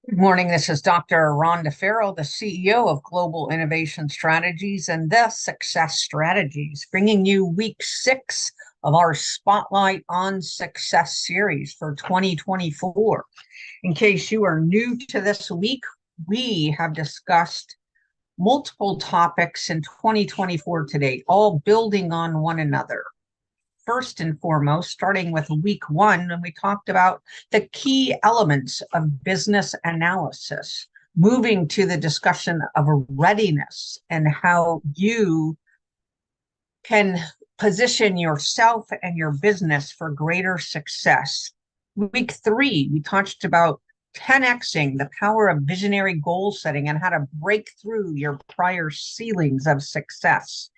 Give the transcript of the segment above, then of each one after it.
Good morning. This is Dr. Rhonda Farrell, the CEO of Global Innovation Strategies and the Success Strategies, bringing you week 6 of our Spotlight on Success series for 2024. In case you are new to this week, we have discussed multiple topics in 2024 to date, all building on one another. First and foremost, starting with week 1, and we talked about the key elements of business analysis, moving to the discussion of readiness and how you can position yourself and your business for greater success. Week 3, we talked about 10xing the power of visionary goal setting and how to break through your prior ceilings of success.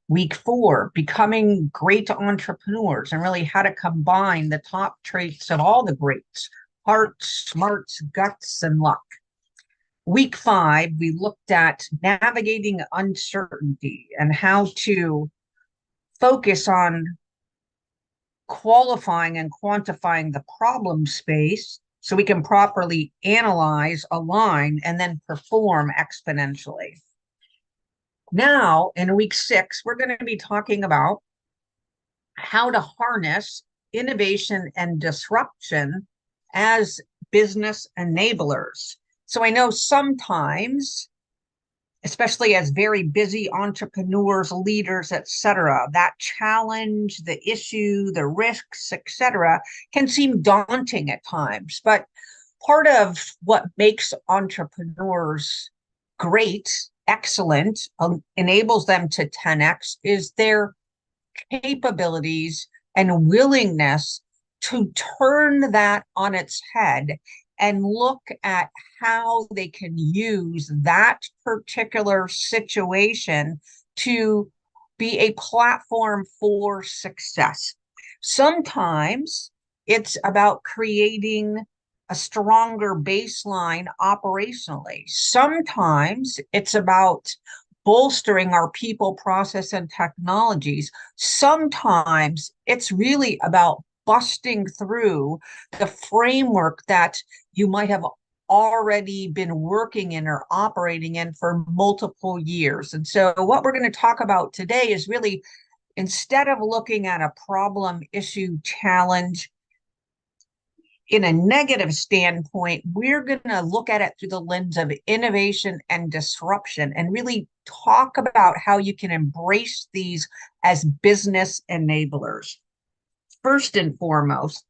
Week 4, becoming great entrepreneurs and really how to combine the top traits of all the greats: heart, smarts, guts, and luck. Week 5, we looked at navigating uncertainty and how to focus on qualifying and quantifying the problem space so we can properly analyze, align, and then perform exponentially. Now, in week 6, we're going to be talking about how to harness innovation and disruption as business enablers. So I know sometimes, especially as very busy entrepreneurs, leaders, etc., that challenge, the issue, the risks, etc., can seem daunting at times. But part of what makes entrepreneurs great, excellent, enables them to 10x is their capabilities and willingness to turn that on its head and look at how they can use that particular situation to be a platform for success. Sometimes it's about creating a stronger baseline operationally. Sometimes it's about bolstering our people, process, and technologies. Sometimes it's really about busting through the framework that you might have already been working in or operating in for multiple years. And so what we're going to talk about today is really, instead of looking at a problem, issue, challenge in a negative standpoint, we're going to look at it through the lens of innovation and disruption and really talk about how you can embrace these as business enablers. First and foremost,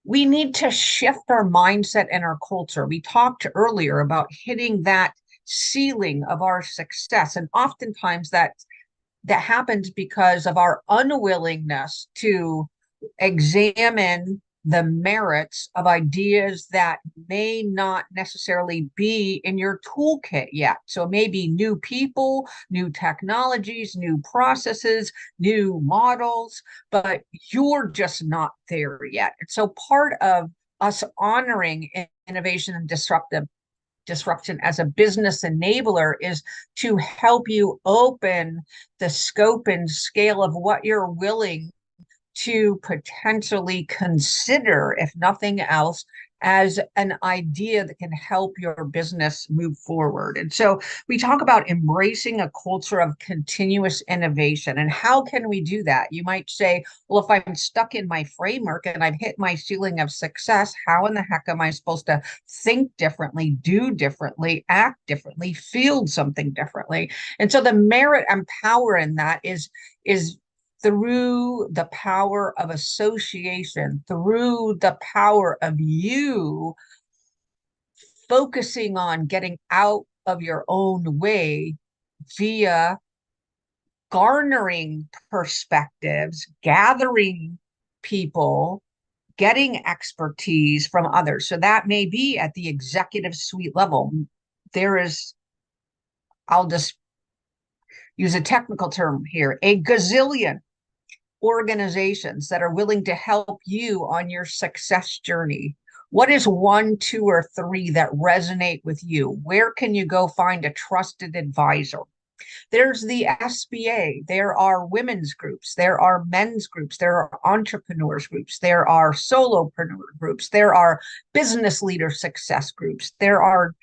we need to shift our mindset and our culture. We talked earlier about hitting that ceiling of our success, and oftentimes that happens because of our unwillingness to examine the merits of ideas that may not necessarily be in your toolkit yet. So maybe new people, new technologies, new processes, new models, but you're just not there yet. And so part of us honoring innovation and disruption as a business enabler is to help you open the scope and scale of what you're willing to potentially consider, if nothing else, as an idea that can help your business move forward. And so we talk about embracing a culture of continuous innovation. And how can we do that? You might say, well, if I'm stuck in my framework and I've hit my ceiling of success, how in the heck am I supposed to think differently, do differently, act differently, feel something differently? And so the merit and power in that is through the power of association, through the power of you focusing on getting out of your own way via garnering perspectives, gathering people, getting expertise from others. So that may be at the executive suite level. There is, I'll just use a technical term here, a gazillion organizations that are willing to help you on your success journey. What is 1, 2, or 3 that resonate with you? Where can you go find a trusted advisor? There's the SBA. There are women's groups. There are men's groups. There are entrepreneurs groups. There are solopreneur groups. There are business leader success groups. There are,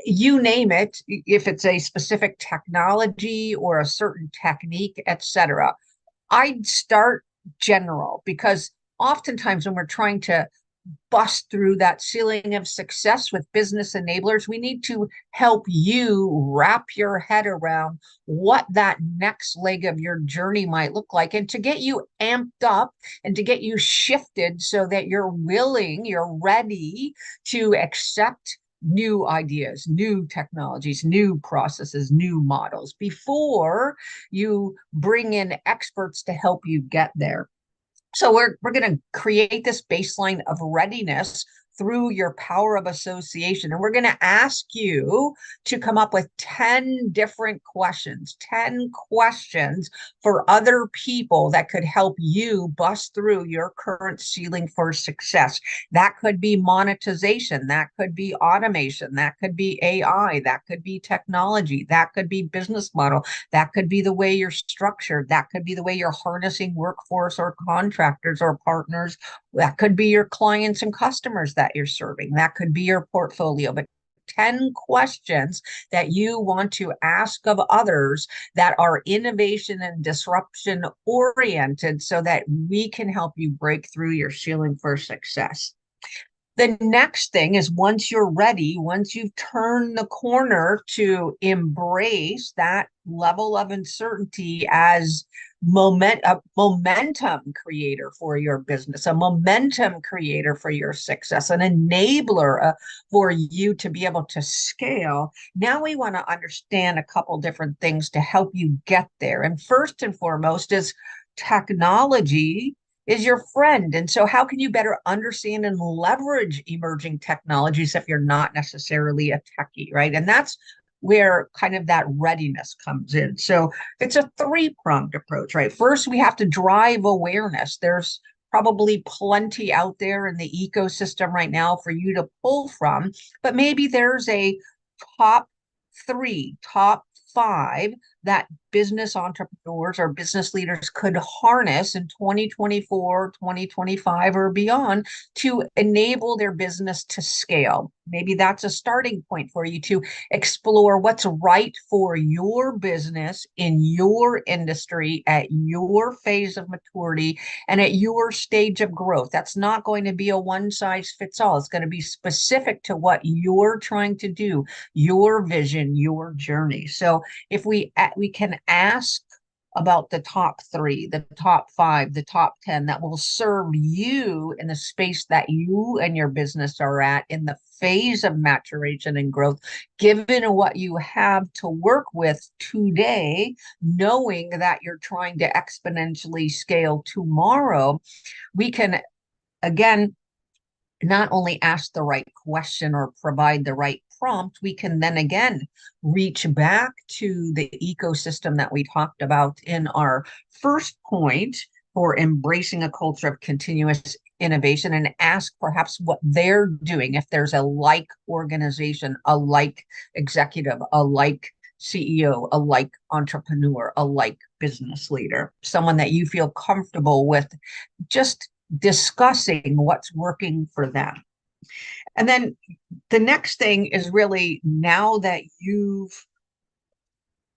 you name it, if it's a specific technology or a certain technique, etc. I'd start general because oftentimes when we're trying to bust through that ceiling of success with business enablers, we need to help you wrap your head around what that next leg of your journey might look like and to get you amped up and to get you shifted so that you're willing, you're ready to accept new ideas, new technologies, new processes, new models before you bring in experts to help you get there. So we're going to create this baseline of readiness through your power of association. And we're going to ask you to come up with 10 different questions, 10 questions for other people that could help you bust through your current ceiling for success. That could be monetization. That could be automation. That could be AI. That could be technology. That could be business model. That could be the way you're structured. That could be the way you're harnessing workforce or contractors or partners. That could be your clients and customers that you're serving. That could be your portfolio. But 10 questions that you want to ask of others that are innovation and disruption oriented so that we can help you break through your ceiling for success. The next thing is once you're ready, once you've turned the corner to embrace that level of uncertainty as a momentum creator for your business, a momentum creator for your success, an enabler for you to be able to scale. Now we want to understand a couple different things to help you get there. And first and foremost is technology is your friend. And so how can you better understand and leverage emerging technologies if you're not necessarily a techie, right? And that's where kind of that readiness comes in. So it's a three-pronged approach, right? First, we have to drive awareness. There's probably plenty out there in the ecosystem right now for you to pull from, but maybe there's a top three, top five that business entrepreneurs or business leaders could harness in 2024, 2025, or beyond to enable their business to scale. Maybe that's a starting point for you to explore what's right for your business in your industry at your phase of maturity and at your stage of growth. That's not going to be a one size fits all. It's going to be specific to what you're trying to do, your vision, your journey. So if we can ask about the top three, the top five, the top 10 that will serve you in the space that you and your business are at in the phase of maturation and growth, given what you have to work with today, knowing that you're trying to exponentially scale tomorrow, we can, again, not only ask the right question or provide the right prompt, we can then again reach back to the ecosystem that we talked about in our first point for embracing a culture of continuous innovation and ask perhaps what they're doing. If there's a like organization, a like executive, a like CEO, a like entrepreneur, a like business leader, someone that you feel comfortable with just discussing what's working for them. And then the next thing is really now that you've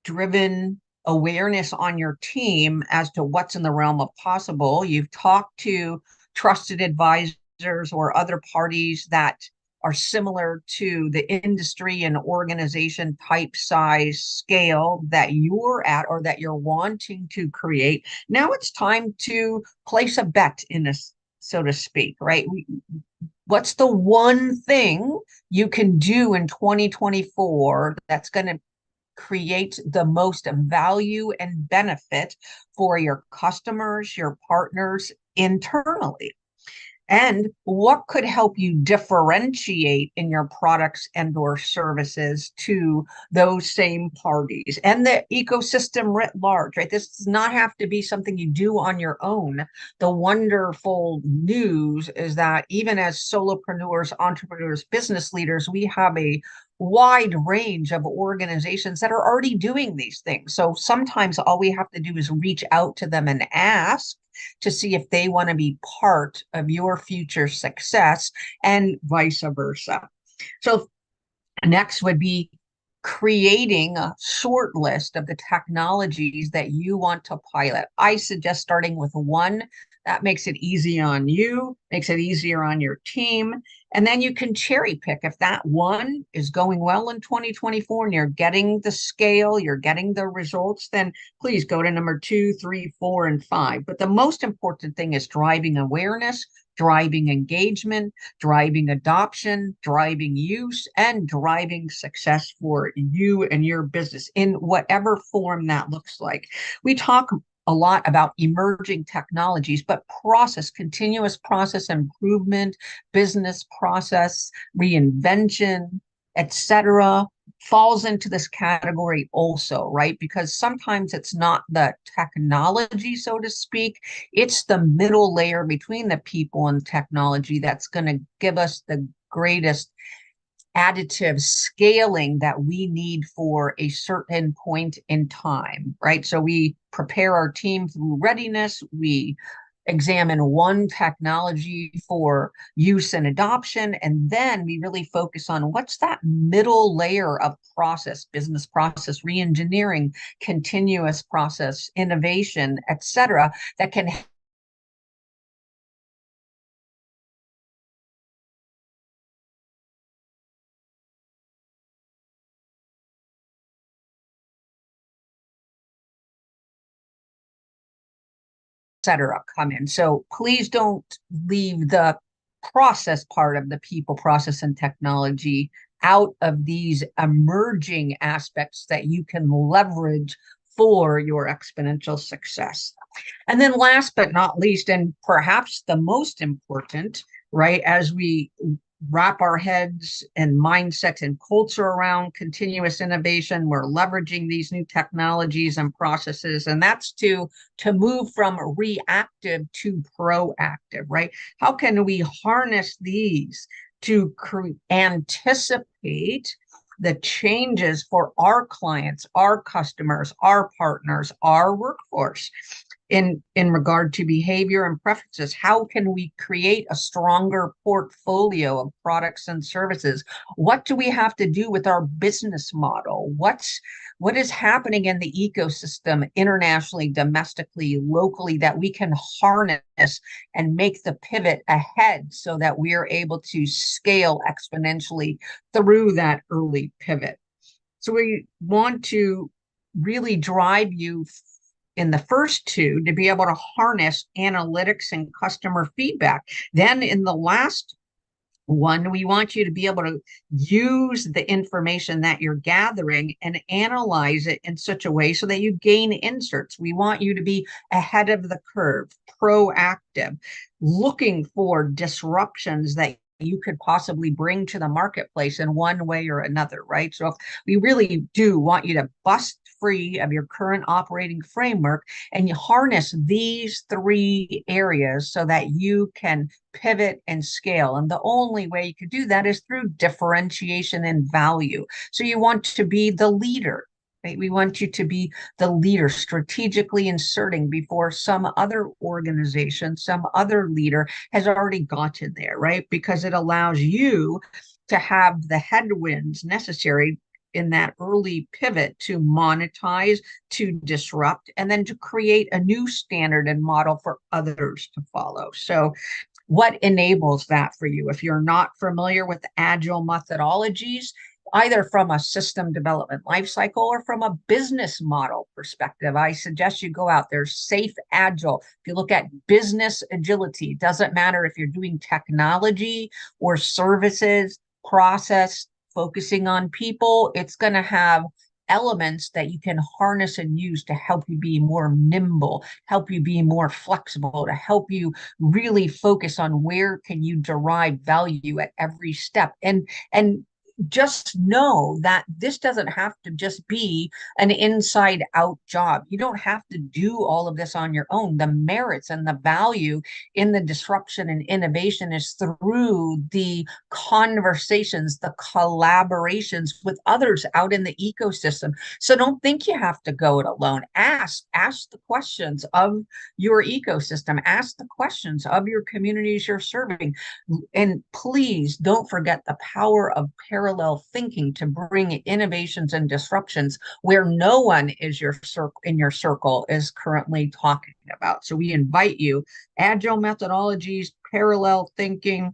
driven awareness on your team as to what's in the realm of possible, you've talked to trusted advisors or other parties that are similar to the industry and organization type, size, scale that you're at or that you're wanting to create. Now it's time to place a bet in this, so to speak, right? What's the one thing you can do in 2024 that's going to create the most value and benefit for your customers, your partners internally? And what could help you differentiate in your products and or services to those same parties and the ecosystem writ large, right? This does not have to be something you do on your own. The wonderful news is that even as solopreneurs, entrepreneurs, business leaders, we have a wide range of organizations that are already doing these things. So sometimes all we have to do is reach out to them and ask to see if they want to be part of your future success and vice versa. So next would be creating a short list of the technologies that you want to pilot. I suggest starting with one. That makes it easy on you, makes it easier on your team. And then you can cherry pick. If that one is going well in 2024 and you're getting the scale, you're getting the results, then please go to number 2, 3, 4, and 5. But the most important thing is driving awareness, driving engagement, driving adoption, driving use, and driving success for you and your business in whatever form that looks like. We talk a lot about emerging technologies, but continuous process improvement, business process reinvention, etc., falls into this category also, right? Because sometimes it's not the technology, so to speak, it's the middle layer between the people and technology that's going to give us the greatest additive scaling that we need for a certain point in time, right? So we prepare our team through readiness. We examine one technology for use and adoption, and then we really focus on what's that middle layer of process, business process reengineering, continuous process innovation, et cetera, that can cetera, come in. So please don't leave the process part of the people, process, and technology out of these emerging aspects that you can leverage for your exponential success. And then last but not least, and perhaps the most important, right, as we wrap our heads and mindset and culture around continuous innovation, we're leveraging these new technologies and processes, and that's to move from reactive to proactive, right? How can we harness these to anticipate the changes for our clients, our customers, our partners, our workforce in regard to behavior and preferences? How can we create a stronger portfolio of products and services? What do we have to do with our business model? What is happening in the ecosystem internationally, domestically, locally, that we can harness and make the pivot ahead so that we are able to scale exponentially through that early pivot? So we want to really drive you in the first two to be able to harness analytics and customer feedback. Then in the last one, we want you to be able to use the information that you're gathering and analyze it in such a way so that you gain inserts. We want you to be ahead of the curve, proactive, looking for disruptions that you could possibly bring to the marketplace in one way or another, right? So if we really do want you to bust free of your current operating framework and you harness these three areas so that you can pivot and scale. And the only way you could do that is through differentiation and value. So you want to be the leader. Right? We want you to be the leader, strategically inserting before some other organization, some other leader has already gotten there, right? Because it allows you to have the headwinds necessary in that early pivot to monetize, to disrupt, and then to create a new standard and model for others to follow. So what enables that for you? If you're not familiar with agile methodologies, either from a system development lifecycle or from a business model perspective, I suggest you go out there. Safe Agile. If you look at business agility, it doesn't matter if you're doing technology or services, process, focusing on people, it's going to have elements that you can harness and use to help you be more nimble, help you be more flexible, to help you really focus on where can you derive value at every step. And just know that this doesn't have to just be an inside out job. You don't have to do all of this on your own. The merits and the value in the disruption and innovation is through the conversations, the collaborations with others out in the ecosystem. So don't think you have to go it alone. Ask the questions of your ecosystem, ask the questions of your communities you're serving. And please don't forget the power of parallel thinking to bring innovations and disruptions where no one is in your circle is currently talking about. So we invite you, agile methodologies, parallel thinking,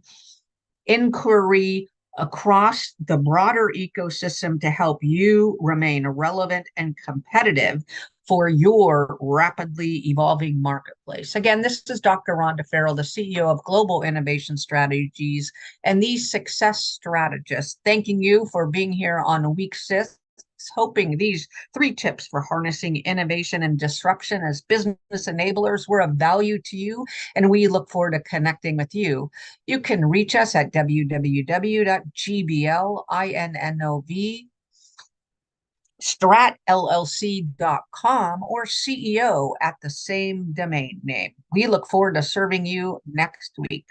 inquiry across the broader ecosystem to help you remain relevant and competitive for your rapidly evolving marketplace. Again, this is Dr. Rhonda Farrell, the CEO of Global Innovation Strategies and these success strategists. Thanking you for being here on week 6, hoping these 3 tips for harnessing innovation and disruption as business enablers were of value to you, and we look forward to connecting with you. You can reach us at www.gblINNOV.stratllc.com or CEO at the same domain name. We look forward to serving you next week.